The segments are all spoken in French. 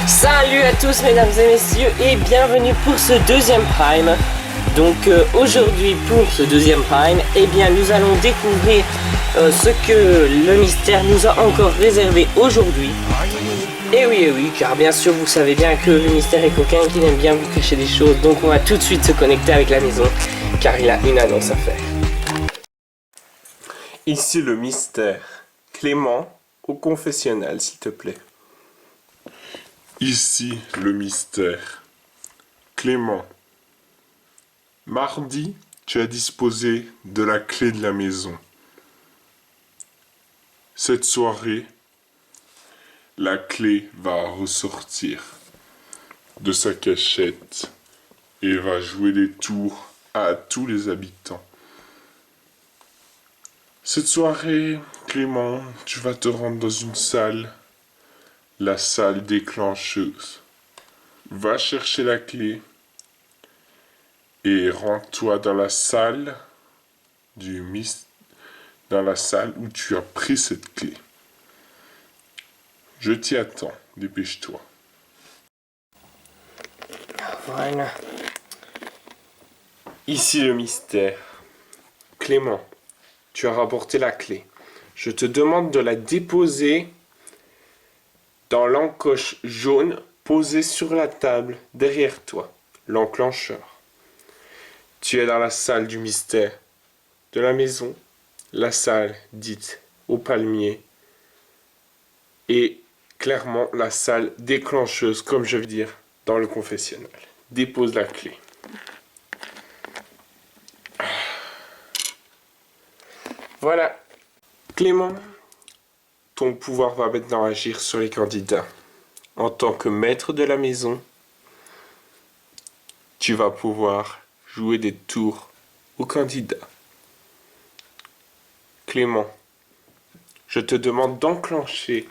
Salut à tous mesdames et messieurs et bienvenue pour ce deuxième Prime. Donc aujourd'hui pour ce deuxième Prime, eh bien nous allons découvrir ce que le mystère nous a encore réservé aujourd'hui. Et oui, car bien sûr vous savez bien que le mystère est coquin et qu'il aime bien vous cacher des choses. Donc on va tout de suite se connecter avec la maison car il a une annonce à faire. Ici le mystère. Clément, au confessionnal s'il te plaît. Ici le mystère. Clément, mardi, tu as disposé de la clé de la maison. Cette soirée, la clé va ressortir de sa cachette et va jouer des tours à tous les habitants. Cette soirée, Clément, tu vas te rendre dans une salle, la salle déclencheuse. Va chercher la clé et rends-toi dans la salle dans la salle où tu as pris cette clé. Je t'y attends, dépêche-toi. Voilà. Ici le mystère. Clément, tu as rapporté la clé. Je te demande de la déposer dans l'encoche jaune posée sur la table derrière toi, l'enclencheur. Tu es dans la salle du mystère de la maison, la salle dite au palmier et clairement la salle déclencheuse, comme je veux dire, dans le confessionnal. Dépose la clé. Voilà. Clément, ton pouvoir va maintenant agir sur les candidats. En tant que maître de la maison, tu vas pouvoir jouer des tours aux candidats. Clément, je te demande d'enclencher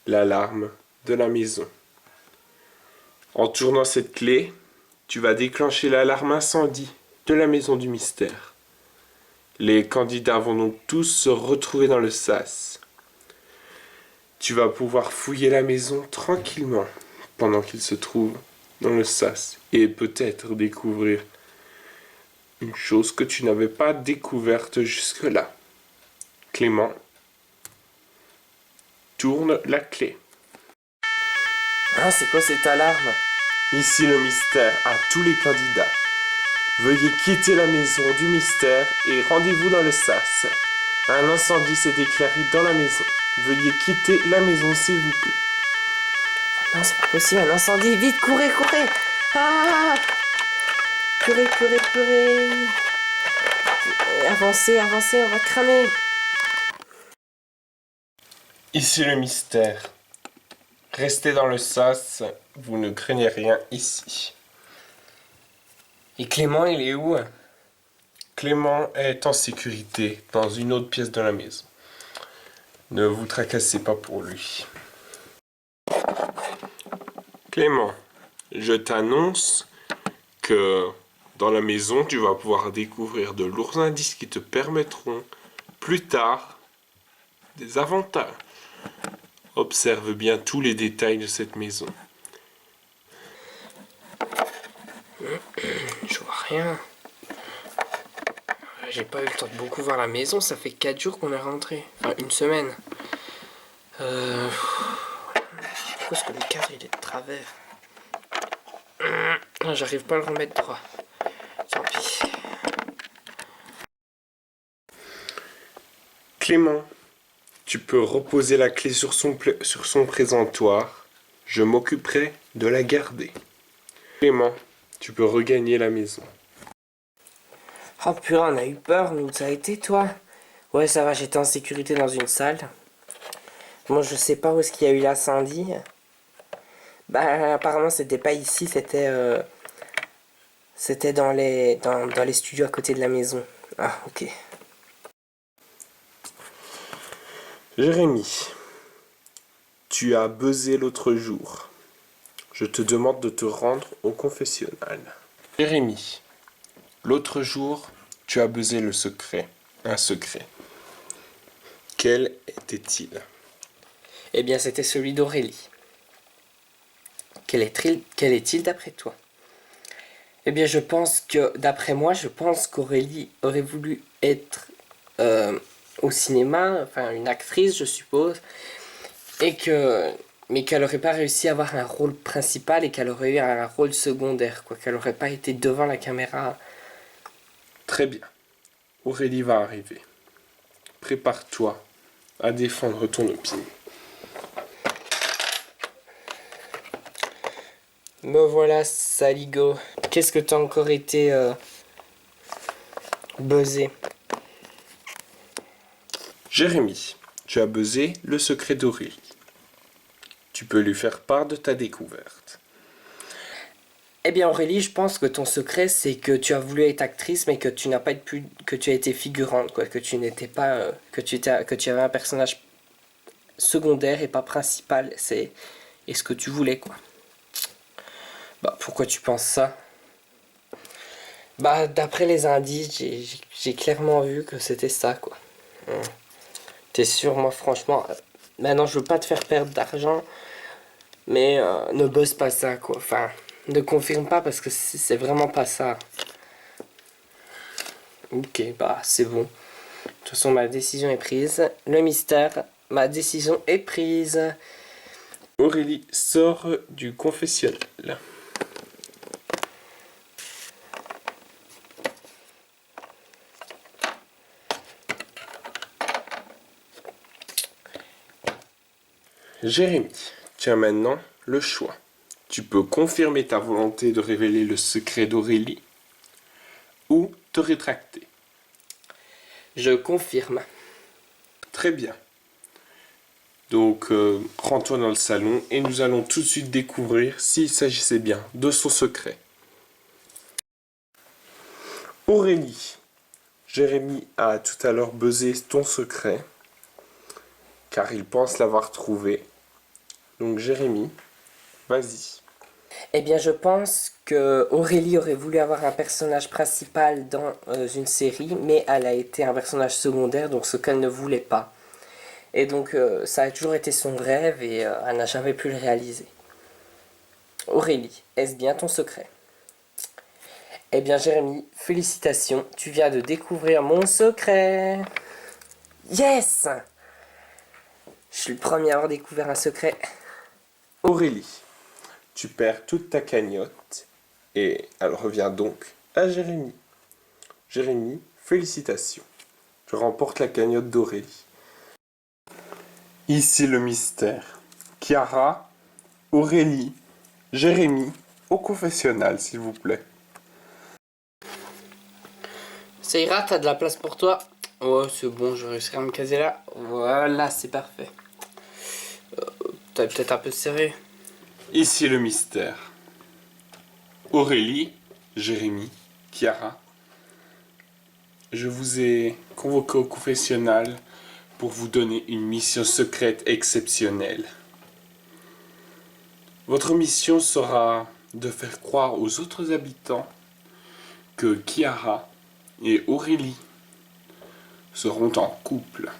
l'alarme de la maison. En tournant cette clé, tu vas déclencher l'alarme incendie de la maison du mystère. Les candidats vont donc tous se retrouver dans le sas. Tu vas pouvoir fouiller la maison tranquillement pendant qu'ils se trouvent dans le sas et peut-être découvrir une chose que tu n'avais pas découverte jusque-là. Clément, tourne la clé. Ah, c'est quoi cette alarme? Ici le mystère à tous les candidats. Veuillez quitter la maison du mystère et rendez-vous dans le sas. Un incendie s'est déclaré dans la maison. Veuillez quitter la maison s'il vous plaît. Non, c'est pas possible, un incendie, vite, courez! Ah! Purée! Avancez, on va cramer! Ici le mystère. Restez dans le sas, vous ne craignez rien ici. Et Clément, il est où? Clément est en sécurité dans une autre pièce de la maison. Ne vous tracassez pas pour lui. Clément, je t'annonce que dans la maison, tu vas pouvoir découvrir de lourds indices qui te permettront plus tard des avantages. Observe bien tous les détails de cette maison. Je vois rien. J'ai pas eu le temps de beaucoup voir la maison, ça fait 4 jours qu'on est rentré. Enfin, une semaine. Pourquoi est-ce que le cadre il est de travers? J'arrive pas à le remettre droit. Tant pis. Clément, tu peux reposer la clé sur son présentoir. Je m'occuperai de la garder. Clément, tu peux regagner la maison. Oh purée, on a eu peur, nous, ça a été toi? Ouais, ça va, j'étais en sécurité dans une salle. Moi, je sais pas où est-ce qu'il y a eu l'incendie. Bah, apparemment, c'était pas ici, c'était dans les studios à côté de la maison. Ah, ok. Jérémy, tu as buzzé l'autre jour. Je te demande de te rendre au confessionnal. Jérémy, l'autre jour, tu as buzzé le secret. Un secret. Quel était-il? Eh bien, c'était celui d'Aurélie. Quel est-il d'après toi? Eh bien, je pense que, d'après moi, je pense qu'Aurélie aurait voulu être au cinéma, enfin une actrice, je suppose, mais qu'elle n'aurait pas réussi à avoir un rôle principal et qu'elle aurait eu un rôle secondaire, quoi, qu'elle n'aurait pas été devant la caméra. Très bien. Aurélie va arriver. Prépare-toi à défendre ton opinion. Me voilà, Saligo. Qu'est-ce que t'as encore été buzzé? Jérémy, tu as buzzé le secret d'Aurélie. Tu peux lui faire part de ta découverte. Eh bien Aurélie, je pense que ton secret c'est que tu as voulu être actrice mais que tu n'as pas que tu as été figurante, quoi, que tu n'étais pas que tu avais un personnage secondaire et pas principal, c'est ce que tu voulais, quoi. Bah pourquoi tu penses ça? Bah d'après les indices, j'ai clairement vu que c'était ça, quoi. T'es sûr? Moi franchement, maintenant je veux pas te faire perdre d'argent, mais ne bosse pas ça, quoi. Enfin, ne confirme pas parce que c'est vraiment pas ça. Ok, bah c'est bon. De toute façon, ma décision est prise. Le mystère, ma décision est prise. Aurélie sort du confessionnal. Jérémy, tu as maintenant le choix. Tu peux confirmer ta volonté de révéler le secret d'Aurélie ou te rétracter. Je confirme. Très bien. Donc, rends-toi dans le salon et nous allons tout de suite découvrir s'il s'agissait bien de son secret. Aurélie, Jérémy a tout à l'heure buzzé ton secret, car il pense l'avoir trouvé. Donc Jérémy, vas-y. Eh bien, je pense que Aurélie aurait voulu avoir un personnage principal dans une série, mais elle a été un personnage secondaire, donc ce qu'elle ne voulait pas. Et donc, ça a toujours été son rêve et elle n'a jamais pu le réaliser. Aurélie, est-ce bien ton secret? Eh bien, Jérémy, félicitations, tu viens de découvrir mon secret. Yes! Je suis le premier à avoir découvert un secret. Aurélie, tu perds toute ta cagnotte et elle revient donc à Jérémy. Jérémy, félicitations. Tu remportes la cagnotte d'Aurélie. Ici le mystère. Chiara, Aurélie, Jérémy, au confessionnal, s'il vous plaît. Ça ira, t'as de la place pour toi? Ouais, c'est bon, je réussirai à me caser là. Voilà, c'est parfait. T'as peut-être un peu serré. Ici le mystère. Aurélie, Jérémy, Chiara, je vous ai convoqué au confessionnal pour vous donner une mission secrète exceptionnelle. Votre mission sera de faire croire aux autres habitants que Chiara et Aurélie seront en couple.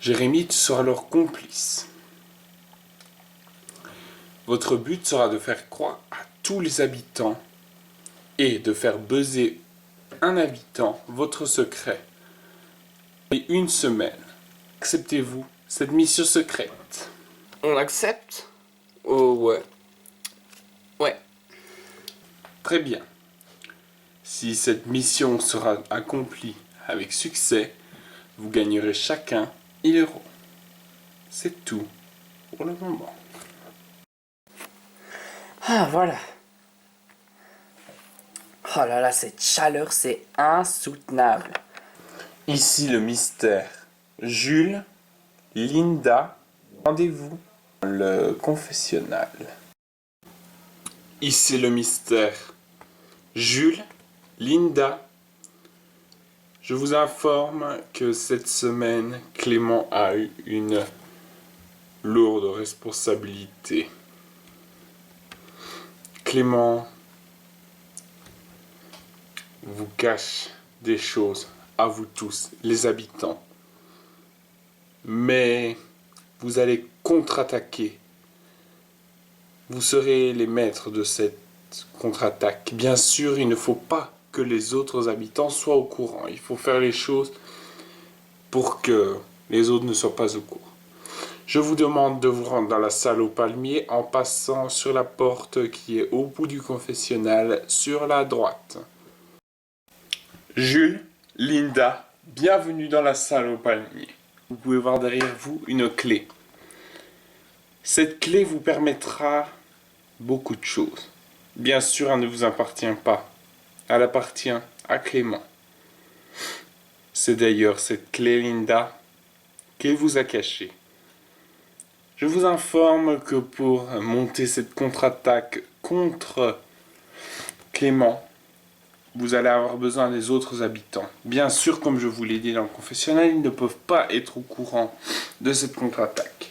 Jérémy sera leur complice. Votre but sera de faire croire à tous les habitants et de faire buzzer un habitant votre secret. Et une semaine. Acceptez-vous cette mission secrète? On accepte? Oh ouais. Ouais. Très bien. Si cette mission sera accomplie avec succès, vous gagnerez chacun 1 000 €. C'est tout pour le moment. Ah voilà. Oh là là, cette chaleur, c'est insoutenable. Ici le mystère. Jules, Linda, rendez-vous dans le confessionnal. Ici le mystère. Jules, Linda, je vous informe que cette semaine, Clément a eu une lourde responsabilité. Clément vous cache des choses à vous tous, les habitants. Mais vous allez contre-attaquer Vous serez les maîtres de cette contre-attaque. Bien sûr, il ne faut pas que les autres habitants soient au courant. Il faut faire les choses pour que les autres ne soient pas au courant. Je vous demande de vous rendre dans la salle aux palmiers en passant sur la porte qui est au bout du confessionnal sur la droite. Jules, Linda, bienvenue dans la salle aux palmiers. Vous pouvez voir derrière vous une clé. Cette clé vous permettra beaucoup de choses. Bien sûr, elle ne vous appartient pas. Elle appartient à Clément. C'est d'ailleurs cette clé, Linda, qu'il vous a cachée. Je vous informe que pour monter cette contre-attaque contre Clément, vous allez avoir besoin des autres habitants. Bien sûr, comme je vous l'ai dit dans le confessionnal, ils ne peuvent pas être au courant de cette contre-attaque.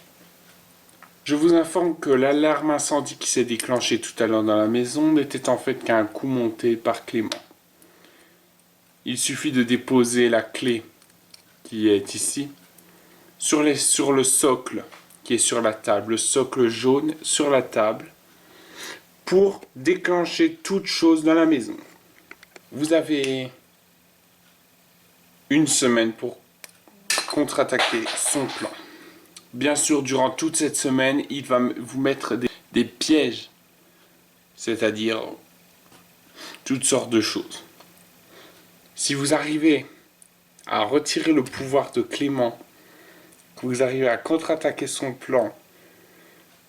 Je vous informe que l'alarme incendie qui s'est déclenchée tout à l'heure dans la maison n'était en fait qu'un coup monté par Clément. Il suffit de déposer la clé qui est ici sur le socle qui est sur la table, le socle jaune sur la table, pour déclencher toute chose dans la maison. Vous avez une semaine pour contre-attaquer son plan. Bien sûr, durant toute cette semaine, il va vous mettre des pièges, c'est-à-dire toutes sortes de choses. Si vous arrivez à retirer le pouvoir de Clément, que vous arrivez à contre-attaquer son plan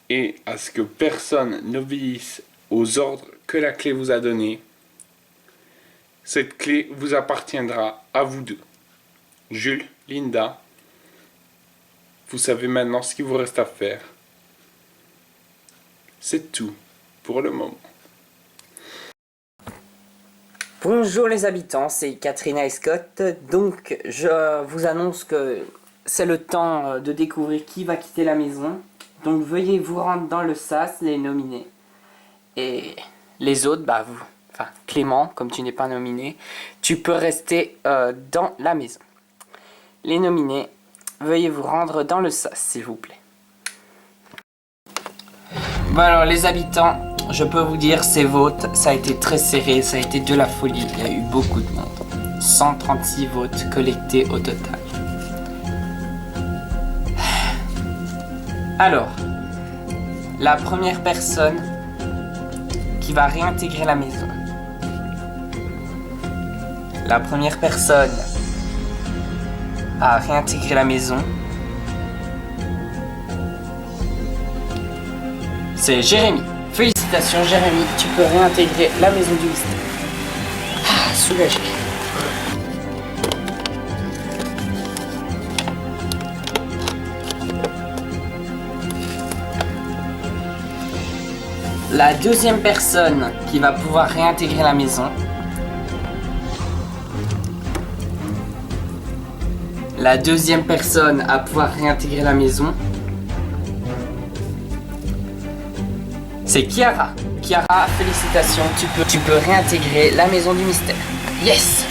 et à ce que personne n'obéisse aux ordres que la clé vous a donnés, cette clé vous appartiendra à vous deux. Jules, Linda, vous savez maintenant ce qu'il vous reste à faire. C'est tout pour le moment. Bonjour les habitants, c'est Katrina et Scott. Donc je vous annonce que c'est le temps de découvrir qui va quitter la maison. Donc veuillez vous rendre dans le sas, les nominés. Et les autres, Clément, comme tu n'es pas nominé, tu peux rester dans la maison. Les nominés, veuillez vous rendre dans le sas, s'il vous plaît. Bon alors les habitants, je peux vous dire, ces votes, ça a été très serré, ça a été de la folie, il y a eu beaucoup de monde. 136 votes collectés au total. Alors, la première personne qui va réintégrer la maison. La première personne à réintégrer la maison, c'est Jérémy. Félicitations Jérémy, tu peux réintégrer la maison du mystère. Ah, soulagé. La deuxième personne qui va pouvoir réintégrer la maison, la deuxième personne à pouvoir réintégrer la maison, c'est Kiara. Kiara, félicitations, tu peux réintégrer la maison du mystère. Yes!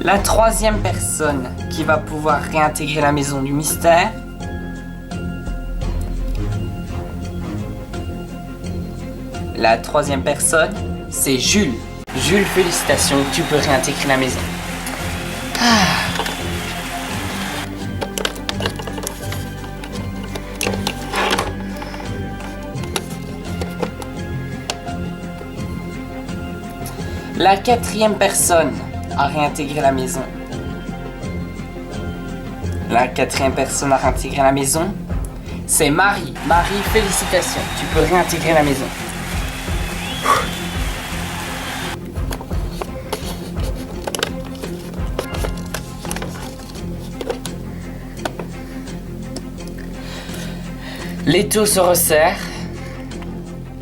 La troisième personne qui va pouvoir réintégrer la maison du mystère, la troisième personne, c'est Jules. Jules, félicitations, tu peux réintégrer la maison. La quatrième personne à réintégrer la maison. La quatrième personne à réintégrer la maison, c'est Marie. Marie, félicitations, tu peux réintégrer la maison. L'étau se resserre.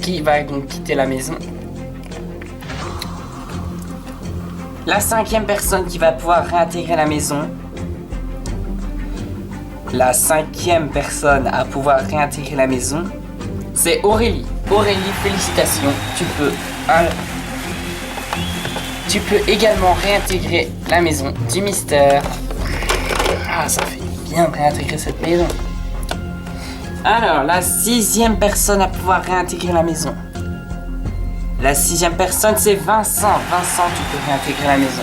Qui va donc quitter la maison? La cinquième personne qui va pouvoir réintégrer la maison, La 5e personne à pouvoir réintégrer la maison, c'est Aurélie. Aurélie, félicitations. Tu peux également réintégrer la maison du mystère. Ah, ça fait bien de réintégrer cette maison. Alors, la 6e personne à pouvoir réintégrer la maison. La 6e personne, c'est Vincent. Vincent, tu peux réintégrer la maison.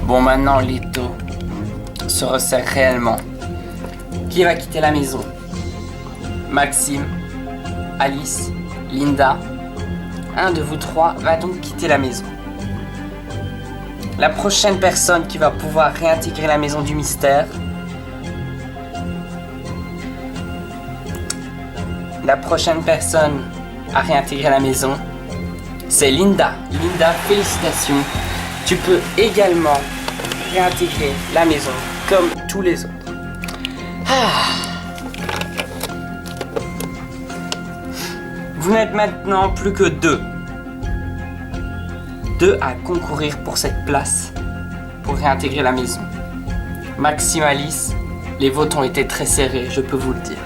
Bon, maintenant, l'étau se resserre réellement. Qui va quitter la maison? Maxime, Alice, Linda. Un de vous trois va donc quitter la maison. La prochaine personne qui va pouvoir réintégrer la maison du mystère. La prochaine personne à réintégrer la maison, c'est Linda. Linda, félicitations. Tu peux également réintégrer la maison comme tous les autres. Vous n'êtes maintenant plus que deux. Deux à concourir pour cette place, pour réintégrer la maison. Maxime, Alice, les votes ont été très serrés, je peux vous le dire.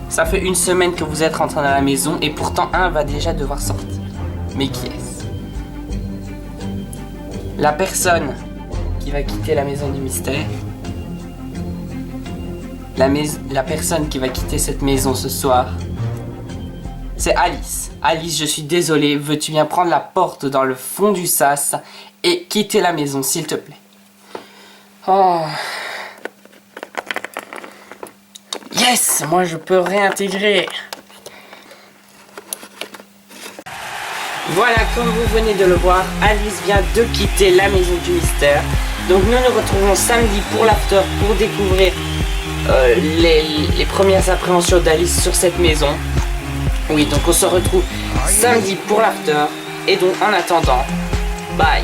Ça fait une semaine que vous êtes rentrés dans la maison et pourtant un va déjà devoir sortir. Mais qui est-ce? La personne qui va quitter la maison du mystère. La personne qui va quitter cette maison ce soir, c'est Alice. Alice, je suis désolé, veux-tu bien prendre la porte dans le fond du sas et quitter la maison, s'il te plaît? Oh. Yes, moi je peux réintégrer. Voilà, comme vous venez de le voir, Alice vient de quitter la maison du mystère. Donc nous nous retrouvons samedi pour l'after pour découvrir les premières appréhensions d'Alice sur cette maison. Oui, donc on se retrouve samedi pour l'after. Et donc en attendant, bye.